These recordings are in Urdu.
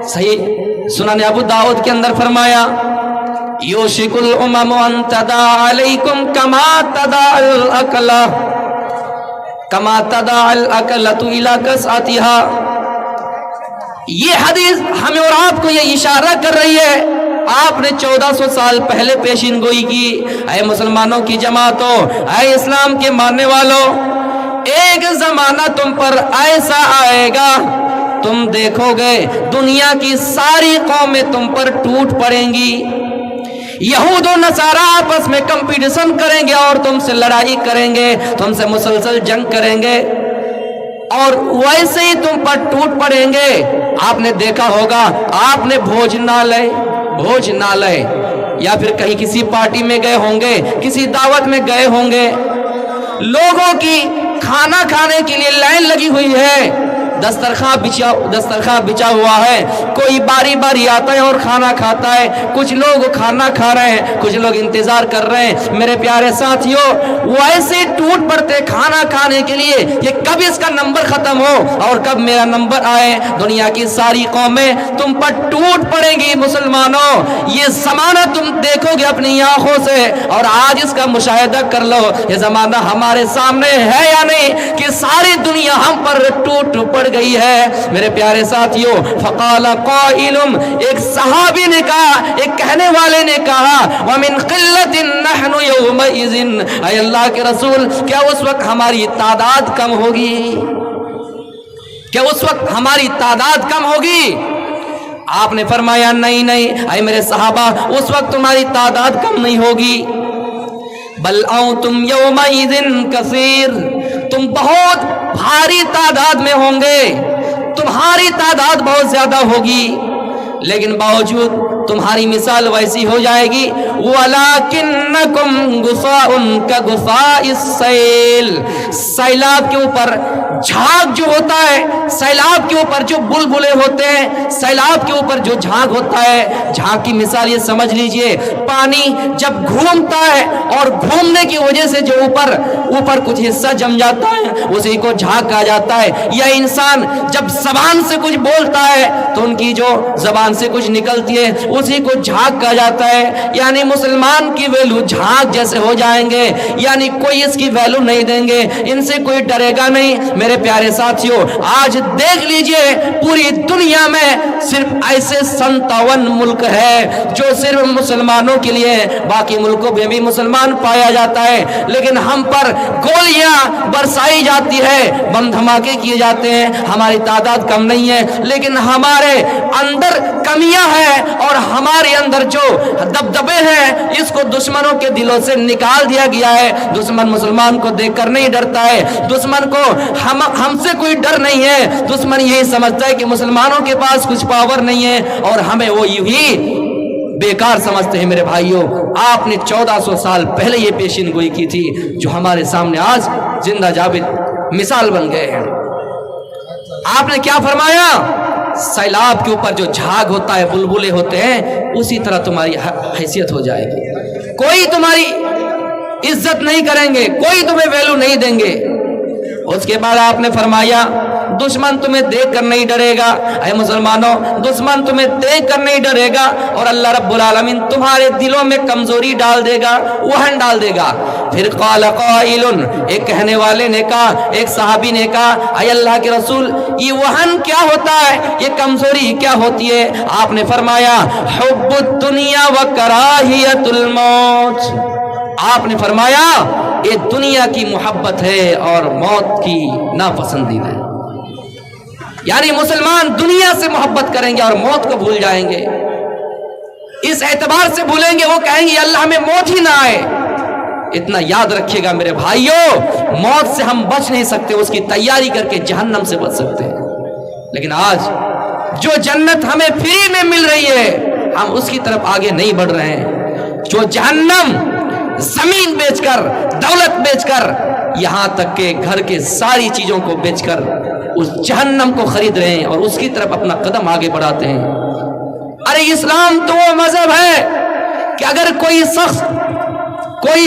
صحیح سنن ابو داؤد کے اندر فرمایا یوشکل امم ان تداع علیکم کما تداع الاکلہ کما تداع الاکلۃ الی کسعتها. یہ حدیث ہمیں اور آپ کو یہ اشارہ کر رہی ہے. آپ نے 1400 سال پہلے پیشین گوئی کی. اے مسلمانوں کی جماعتوں، اے اسلام کے ماننے والوں، ایک زمانہ تم پر ایسا آئے گا تم دیکھو گے دنیا کی ساری قومیں تم پر ٹوٹ پڑیں گی. یہود و نصارہ آپس میں کمپٹیشن کریں گے اور تم سے لڑائی کریں گے، تم سے مسلسل جنگ کریں گے اور ویسے ہی تم پر ٹوٹ پڑیں گے. آپ نے دیکھا ہوگا، آپ نے بھوج نہ لے یا پھر کہیں کسی پارٹی میں گئے ہوں گے، کسی دعوت میں گئے ہوں گے، لوگوں کی کھانا کھانے کے لیے لائن لگی ہوئی ہے، دسترخوان بچا ہوا ہے، کوئی باری باری آتا ہے اور کھانا کھاتا ہے. کچھ لوگ کھانا کھا رہے ہیں، کچھ لوگ انتظار کر رہے ہیں. میرے پیارے ساتھیوں، وہ ایسے ٹوٹ پڑتے کھانا کھانے کے لیے کہ کب اس کا نمبر ختم ہو اور کب میرا نمبر آئے. دنیا کی ساری قومیں تم پر ٹوٹ پڑیں گی. مسلمانوں، یہ زمانہ تم دیکھو گے اپنی آنکھوں سے اور آج اس کا مشاہدہ کر لو. یہ زمانہ ہمارے سامنے ہے یا نہیں کہ ساری دنیا ہم پر ٹوٹ پڑ گئی ہے. میرے پیارے ساتھیوں، فقال قائل، ایک صحابی نے کہا، ایک کہنے والے نے کہا، ومن قلت نحن یومئذ، اے اللہ کے رسول، کیا اس وقت ہماری تعداد کم ہوگی؟ کیا اس وقت ہماری تعداد کم ہوگی؟ آپ نے فرمایا نہیں نہیں اے میرے صحابہ، اس وقت تمہاری تعداد کم نہیں ہوگی. بل انتم یومئذ کثیر، تم بہت بھاری تعداد میں ہوں گے، تمہاری تعداد بہت زیادہ ہوگی، لیکن باوجود تمہاری مثال ویسی ہو جائے گی. وَلَكِنَّكُمْ غُثَاءٌ كَغُثَاءِ السَّيْلِ، سیلاب کے اوپر جھاگ جو ہوتا ہے، سیلاب کے اوپر جو بلبلے ہوتے ہیں، سیلاب کے اوپر جو جھاگ ہوتا ہے، جھاگ کی مثال یہ سمجھ لیجئے، پانی جب گھومتا ہے اور گھومنے کی وجہ سے جو اوپر کچھ حصہ جم جاتا ہے اسی کو جھاگ کہا جاتا ہے. یا انسان جب زبان سے کچھ بولتا ہے تو ان کی جو زبان سے کچھ نکلتی ہے اسی کو جھاگ کہا جاتا ہے. یعنی مسلمان کی ویلو جھاگ جیسے ہو جائیں گے، یعنی کوئی اس کی ویلو نہیں دیں گے، ان سے کوئی ڈرے گا نہیں. میرے پیارے ساتھیوں، آج دیکھ لیجئے پوری دنیا میں صرف ایسے 57 ملک ہے جو صرف مسلمانوں کے لیے، باقی ملکوں میں بھی مسلمان پایا جاتا ہے، لیکن ہم پر گولیاں برسائی جاتی ہے، بم دھماکے کیے جاتے ہیں. ہماری تعداد کم نہیں ہے لیکن ہمارے اندر کمیاں ہیں اور ہمارے اندر جو دبدبے ہیں اس کو دشمنوں کے دلوں سے نکال دیا گیا ہے. دشمن مسلمان کو دیکھ کر نہیں ڈرتا ہے، دشمن کو ہم سے کوئی ڈر نہیں ہے. دشمن یہی سمجھتا ہے کہ مسلمانوں کے پاس کچھ پاور نہیں ہے اور ہمیں وہ یوں ہی بیکار سمجھتے ہیں. میرے بھائیوں، آپ نے 1400 سال پہلے یہ پیشین گوئی کی تھی جو ہمارے سامنے آج زندہ ثابت مثال بن گئے ہیں. آپ نے کیا فرمایا؟ سیلاب کے اوپر جو جھاگ ہوتا ہے، بلبلے ہوتے ہیں، اسی طرح تمہاری حیثیت ہو جائے گی. کوئی تمہاری عزت نہیں کریں گے، کوئی تمہیں ویلو نہیں دیں گے. اس کے بعد آپ نے فرمایا دشمن تمہیں دیکھ کر نہیں ڈرے گا. اے مسلمانوں، دشمن تمہیں دیکھ کر نہیں ڈرے گا اور اللہ رب العالمین تمہارے دلوں میں کمزوری ڈال دے گا، وہن ڈال دے گا. پھر قال قائل، ایک کہنے والے نے کہا، ایک صحابی نے کہا، اے اللہ کے رسول، یہ وہن کیا ہوتا ہے، یہ کمزوری کیا ہوتی ہے؟ آپ نے فرمایا حب الدنیا و کراہیت الموت. آپ نے فرمایا یہ دنیا کی محبت ہے اور موت کی ناپسندیدہ ہے. یعنی مسلمان دنیا سے محبت کریں گے اور موت کو بھول جائیں گے. اس اعتبار سے بھولیں گے، وہ کہیں گے اللہ ہمیں موت ہی نہ آئے. اتنا یاد رکھیے گا میرے بھائیوں، موت سے ہم بچ نہیں سکتے، اس کی تیاری کر کے جہنم سے بچ سکتے ہیں. لیکن آج جو جنت ہمیں فری میں مل رہی ہے ہم اس کی طرف آگے نہیں بڑھ رہے ہیں. جو جہنم زمین بیچ کر، دولت بیچ کر، یہاں تک کہ گھر کے ساری چیزوں کو بیچ کر اس جہنم کو خرید رہے ہیں اور اس کی طرف اپنا قدم آگے بڑھاتے ہیں. ارے اسلام تو وہ مذہب ہے کہ اگر کوئی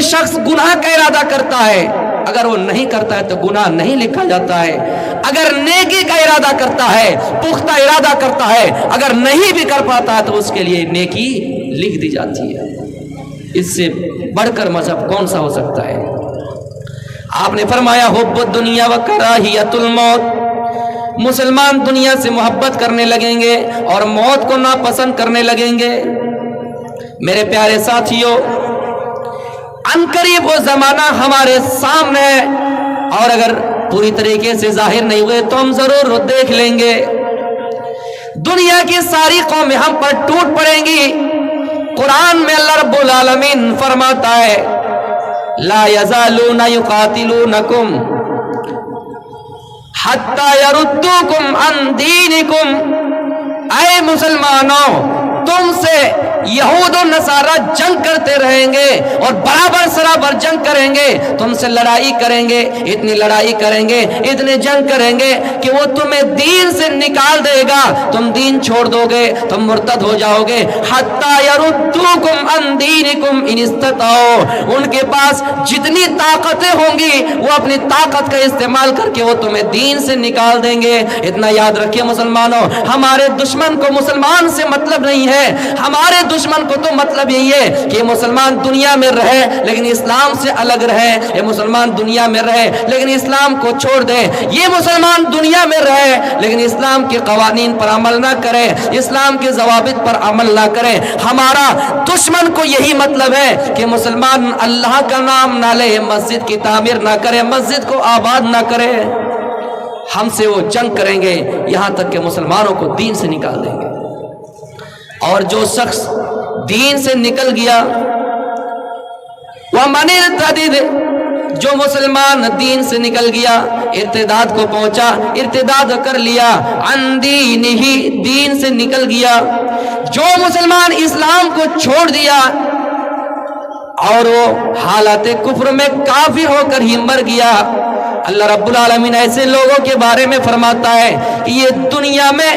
شخص گناہ کا ارادہ کرتا ہے اگر وہ نہیں کرتا ہے تو گناہ نہیں لکھا جاتا ہے. اگر نیکی کا ارادہ کرتا ہے, پختہ ارادہ کرتا ہے, اگر نہیں بھی کر پاتا ہے تو اس کے لیے نیکی لکھ دی جاتی ہے. اس سے بڑھ کر مذہب کون سا ہو سکتا ہے؟ آپ نے فرمایا حب الدنیا و کراہیت الموت. مسلمان دنیا سے محبت کرنے لگیں گے اور موت کو ناپسند کرنے لگیں گے. میرے پیارے ساتھیوں, عنقریب وہ زمانہ ہمارے سامنے ہے, اور اگر پوری طریقے سے ظاہر نہیں ہوئے تو ہم ضرور دیکھ لیں گے. دنیا کی ساری قومیں ہم پر ٹوٹ پڑیں گی. قرآن میں اللہ رب العالمین فرماتا ہے لا یزالون یقاتلونکم حتی یردوکم عن دینکم. اے مسلمانوں, تم سے یہود و نصارہ جنگ کرتے رہیں گے اور برابر سرابر جنگ کریں گے, تم سے لڑائی کریں گے, اتنی لڑائی کریں گے, اتنے جنگ کریں گے کہ وہ تمہیں دین سے نکال دے گا, تم دین چھوڑ دو گے, تم مرتد ہو جاؤ گے. حتی یردوکم عن دینکم ان استطاعوا. ان کے پاس جتنی طاقتیں ہوں گی وہ اپنی طاقت کا استعمال کر کے وہ تمہیں دین سے نکال دیں گے. اتنا یاد رکھیے مسلمانوں, ہمارے دشمن کو مسلمان سے مطلب نہیں ہے. ہمارے دشمن کو تو مطلب یہی ہے کہ یہ مسلمان دنیا میں رہے لیکن اسلام سے الگ رہے, یہ مسلمان دنیا میں رہے لیکن اسلام کو چھوڑ دے, یہ مسلمان دنیا میں رہے لیکن اسلام کے قوانین پر عمل نہ کرے, اسلام کے ضوابط پر عمل نہ کرے. ہمارا دشمن کو یہی مطلب ہے کہ مسلمان اللہ کا نام نہ لے, مسجد کی تعمیر نہ کرے, مسجد کو آباد نہ کرے. ہم سے وہ جنگ کریں گے یہاں تک کہ مسلمانوں کو دین سے نکال دیں گے. اور جو شخص دین سے نکل گیا, وَمَنِ ارْتَدَدَ, جو مسلمان دین سے نکل گیا, ارتداد کو پہنچا, ارتداد کر لیا, عن دینہ, دین سے نکل گیا, جو مسلمان اسلام کو چھوڑ دیا اور وہ حالات کفر میں کافر ہو کر ہی مر گیا, اللہ رب العالمین ایسے لوگوں کے بارے میں فرماتا ہے کہ یہ دنیا میں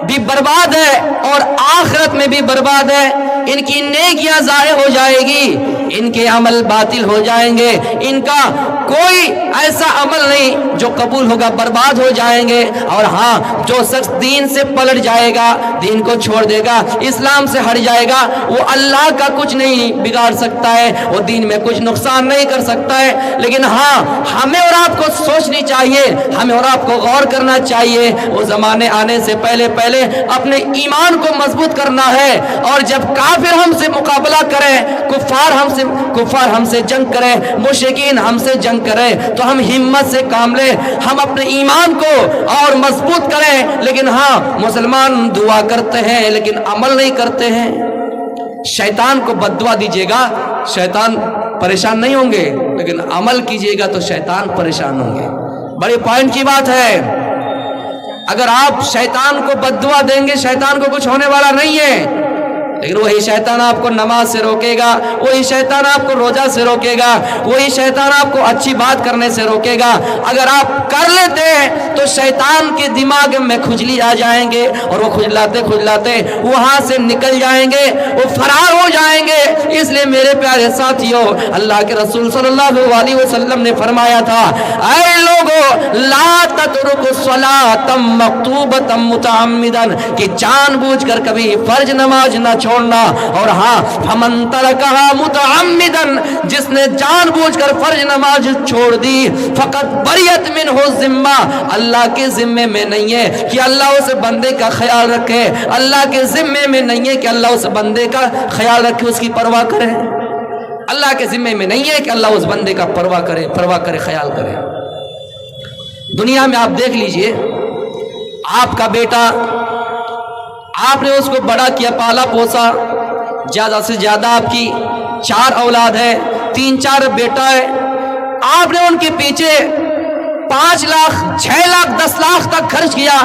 بھی برباد ہے اور آخرت میں بھی برباد ہے. ان کی نیکیاں ضائع ہو جائے گی, ان کے عمل باطل ہو جائیں گے, ان کا کوئی ایسا عمل نہیں جو قبول ہوگا, برباد ہو جائیں گے. اور ہاں, جو شخص دین سے پلٹ جائے گا, دین کو چھوڑ دے گا, اسلام سے ہٹ جائے گا, وہ اللہ کا کچھ نہیں بگاڑ سکتا ہے, وہ دین میں کچھ نقصان نہیں کر سکتا ہے. لیکن ہاں, ہمیں اور آپ کو سوچنی چاہیے, ہمیں اور آپ کو غور کرنا چاہیے. وہ زمانے آنے سے پہلے اپنے ایمان کو مضبوط کرنا ہے, اور جب کافر ہم سے مقابلہ کریں, کفار ہم سے جنگ کریں, مشرکین ہم سے جنگ کریں, تو ہم ہمت سے کام لیں, ہم اپنے ایمان کو اور مضبوط کریں. لیکن ہاں, مسلمان دعا کرتے ہیں لیکن عمل نہیں کرتے ہیں. شیطان کو بد دعا دیجیے گا, شیطان پریشان نہیں ہوں گے, لیکن عمل کیجیے گا تو شیطان پریشان ہوں گے. بڑے پوائنٹ کی بات ہے. اگر آپ شیطان کو بد دعا دیں گے, شیطان کو کچھ ہونے والا نہیں ہے, لیکن وہی شیطان آپ کو نماز سے روکے گا, وہی شیطان آپ کو روزہ سے روکے گا, وہی شیطان آپ کو اچھی بات کرنے سے روکے گا. اگر آپ کر لیتے ہیں تو شیطان کے دماغ میں کھجلی آ جائیں گے, اور وہ کھجلاتے وہاں سے نکل جائیں گے, وہ فرار ہو جائیں گے. اس لیے میرے پیارے ساتھیوں, اللہ کے رسول صلی اللہ علیہ وسلم نے فرمایا تھا, اے لوگو لا تترکوا الصلاۃ مکتوبۃ متعمدا, کہ جان بوجھ کر کبھی فرض نماز نہ چھوڑنا. اور ہاں, فمن ترکہا متعمدا, جس نے جان بوجھ کر فرض نماز چھوڑ دی, فقط بریت منہ الذمہ, اللہ کے ذمے میں نہیں ہے کہ اللہ اس بندے کا خیال رکھے, اللہ کے ذمے میں نہیں ہے کہ اللہ اس بندے کا خیال رکھے, اس کی پرواہ کرے. اللہ کے ذمے میں نہیں ہے کہ اللہ اس بندے کا پرواہ کرے, خیال کرے. دنیا میں آپ دیکھ لیجئے, آپ کا بیٹا, آپ نے اس کو بڑا کیا, پالا پوسا, زیادہ سے زیادہ آپ کی 4 اولاد ہے, 3-4 بیٹا ہے, آپ نے ان کے پیچھے 5 لاکھ 6 لاکھ 10 لاکھ تک خرچ کیا,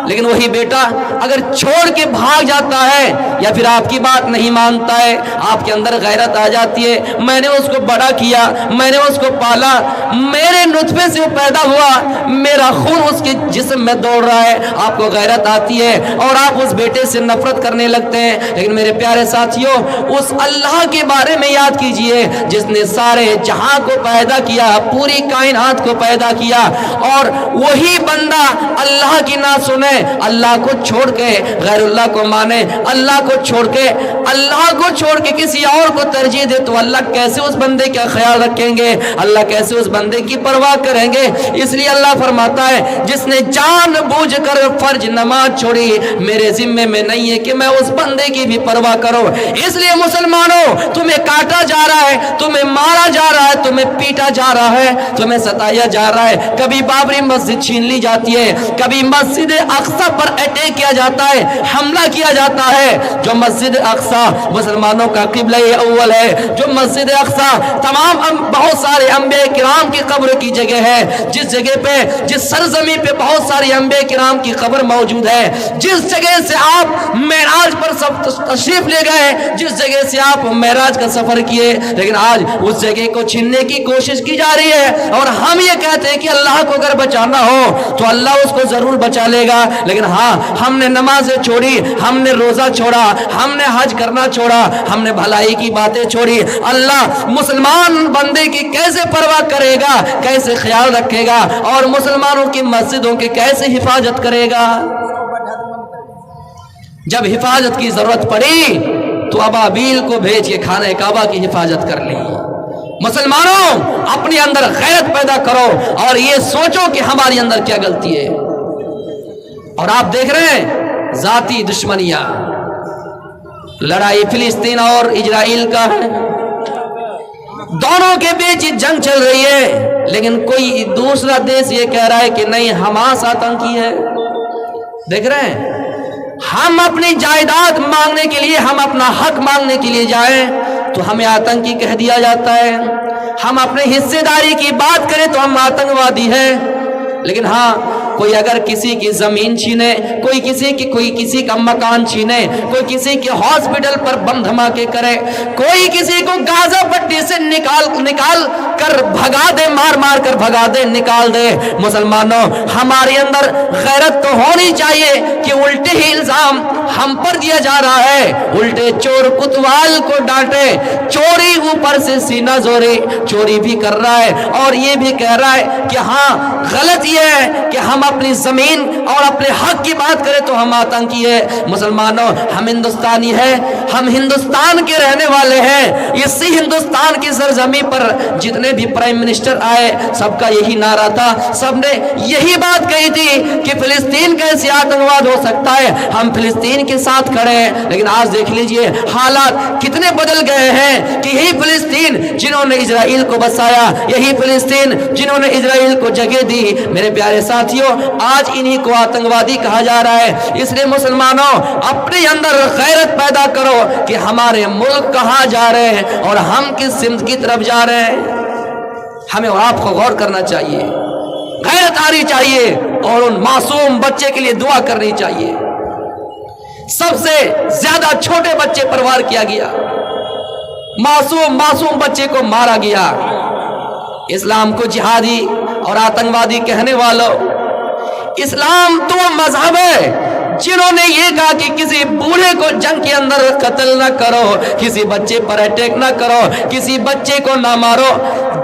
لیکن وہی بیٹا اگر چھوڑ کے بھاگ جاتا ہے یا پھر آپ کی بات نہیں مانتا ہے، آپ کے اندر غیرت آ جاتی ہے، میں نے اس کو بڑا کیا، میں نے اس کو پالا، میرے نطفے سے وہ پیدا ہوا، میرا خون اس کے جسم میں دوڑ رہا ہے، آپ کو غیرت آتی ہے اور آپ اس بیٹے سے نفرت کرنے لگتے ہیں۔ لیکن میرے پیارے ساتھیوں، اس اللہ کے بارے میں یاد کیجئے جس نے سارے جہاں کو پیدا کیا، پوری کائنات کو پیدا کیا، اور وہی بندہ اللہ کی نہ سنے، اللہ کو چھوڑ کے غیر اللہ کو مانے، اللہ کو چھوڑ کے کسی اور کو ترجیح دے، تو اللہ کیسے اس بندے کا خیال رکھیں گے؟ اللہ کیسے اس بندے کی پرواہ کریں گے؟ اس لیے اللہ فرماتا ہے جس نے جان بوجھ کر فرض نماز چھوڑی، میرے ذمے میں نہیں ہے کہ میں اس بندے کی بھی پرواہ کروں۔ اس لیے مسلمانوں، تمہیں کاٹا جا رہا ہے، تمہیں مارا جا رہا ہے، تمہیں پیٹا جا رہا ہے، تمہیں ستایا جا رہا ہے، کبھی بابری مسجد چھین لی جاتی ہے، کبھی مسجد اقصی پر اٹیک کیا جاتا ہے، حملہ کیا جاتا ہے۔ جو مسجد اقصی مسلمانوں کا قبلہ اول ہے، جو مسجد اقصی تمام بہت سارے انبیاء کرام کی قبر کی جگہ ہے، جس جگہ پہ، جس سرزمین پہ بہت سارے انبیاء کرام کی قبر موجود ہے، جس جگہ سے آپ معراج پر سب تشریف لے گئے، جس جگہ سے آپ معراج کا سفر کیے، لیکن آج اس جگہ کو چھیننے کی کوشش کی جا رہی ہے، اور ہم یہ کہتے ہیں کہ اللہ کو اگر بچانا ہو تو اللہ اس کو ضرور بچا لے گا۔ لیکن ہاں، ہم نے نمازیں چھوڑی، ہم نے روزہ چھوڑا، ہم نے حج کرنا چھوڑا، ہم نے بھلائی کی باتیں چھوڑی، اللہ مسلمان بندے کی کیسے پرواہ کرے گا، کیسے خیال رکھے گا، اور مسلمانوں کی مسجدوں کی کیسے حفاظت کرے گا؟ جب حفاظت کی ضرورت پڑی تو ابابیل کو بھیج کے خانہ کعبہ کی حفاظت کر لی۔ مسلمانوں، اپنے اندر غیرت پیدا کرو اور یہ سوچو کہ ہماری اندر کیا غلطی ہے۔ اور آپ دیکھ رہے ہیں ذاتی دشمنیاں، لڑائی فلسطین اور اسرائیل کا ہے، دونوں کے بیچ جنگ چل رہی ہے، لیکن کوئی دوسرا دیش یہ کہہ رہا ہے کہ نہیں، حماس آتنکی ہے۔ دیکھ رہے ہیں، ہم اپنی جائیداد مانگنے کے لیے، ہم اپنا حق مانگنے کے لیے جائیں تو ہمیں آتنکی کہہ دیا جاتا ہے، ہم اپنے حصے داری کی بات کریں تو ہم آتنکوادی ہیں۔ لیکن ہاں، کوئی اگر کسی کی زمین چھینے، کوئی کسی کا مکان چھینے، کوئی کسی کے ہاسپٹل پر بم دھماکے کرے، کوئی کسی کو غازہ پٹی سے نکال کر بھگا دے، مار کر بھگا دے، نکال دے، مسلمانوں، ہمارے اندر غیرت تو ہونی چاہیے کہ الٹے ہی الزام ہم پر دیا جا رہا ہے، الٹے چور کوتوال کو ڈانٹے، چوری اوپر سے سینہ زورے، چوری بھی کر رہا ہے اور یہ بھی کہہ رہا ہے کہ ہاں، غلط یہ ہے کہ ہم اپنی زمین اور اپنے حق کی بات کریں تو ہم آتنکی ہے۔ مسلمانوں، ہم ہندوستانی ہیں، ہم ہندوستان کے رہنے والے ہیں، اسی ہندوستان کی سرزمین پر جتنے بھی پرائم منسٹر آئے، سب کا یہی نعرہ تھا، سب نے یہی بات کہی تھی کہ فلسطین کیسے آتنکواد ہو سکتا ہے، ہم فلسطین کے ساتھ کھڑے ہیں۔ لیکن آج دیکھ لیجئے حالات کتنے بدل گئے ہیں کہ یہی فلسطین جنہوں نے اسرائیل کو بسایا، یہی فلسطین جنہوں نے اسرائیل کو جگہ دی، میرے پیارے ساتھیوں، آج انہی کو آتنکوادی کہا جا رہا ہے۔ اس لیے مسلمانوں، اپنے اندر غیرت پیدا کرو کہ ہمارے ملک کہاں جا رہے ہیں اور ہم کس سمت کی طرف جا رہے ہیں۔ ہمیں اور آپ کو غور کرنا چاہیے، غیرت آنی چاہیے اور ان معصوم بچے کے لیے دعا کرنی چاہیے۔ سب سے زیادہ چھوٹے بچے پر وار کیا گیا، معصوم بچے کو مارا گیا۔ اسلام کو جہادی اور آتنکوادی کہنے والوں، اسلام تو مذہب ہے جنہوں نے یہ کہا کہ کسی بوڑھے کو جنگ کے اندر قتل نہ کرو، کسی بچے پر اٹیک نہ کرو، کسی بچے کو نہ مارو،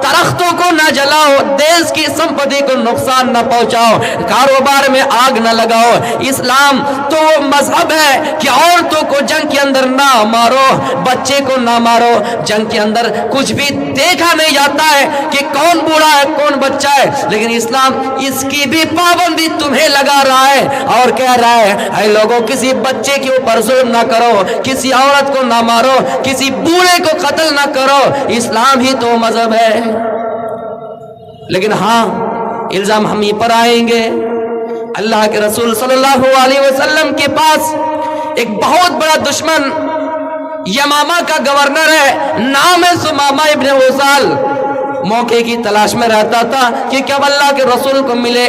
درختوں کو نہ جلاؤ، دیش کی سمپتی کو نقصان نہ پہنچاؤ، کاروبار میں آگ نہ لگاؤ۔ اسلام تو وہ مذہب ہے کہ عورتوں کو جنگ کے اندر نہ مارو، بچے کو نہ مارو۔ جنگ کے اندر کچھ بھی دیکھا نہیں جاتا ہے کہ کون بوڑھا ہے کون بچہ ہے، لیکن اسلام اس کی بھی پابندی تمہیں لگا رہا ہے اور کہہ رہا ہے اے لوگوں، کسی بچے کے اوپر ظلم نہ کرو، کسی عورت کو نہ مارو، کسی بوڑھے کو قتل نہ کرو۔ اسلام ہی تو مذہب ہے۔ لیکن ہاں، الزام ہم ہی پر آئیں گے۔ اللہ کے رسول صلی اللہ علیہ وسلم کے پاس ایک بہت بڑا دشمن یمامہ کا گورنر ہے، نام ہے سمامہ ابن اسال، موقع کی تلاش میں رہتا تھا کہ کب اللہ کے رسول کو ملے۔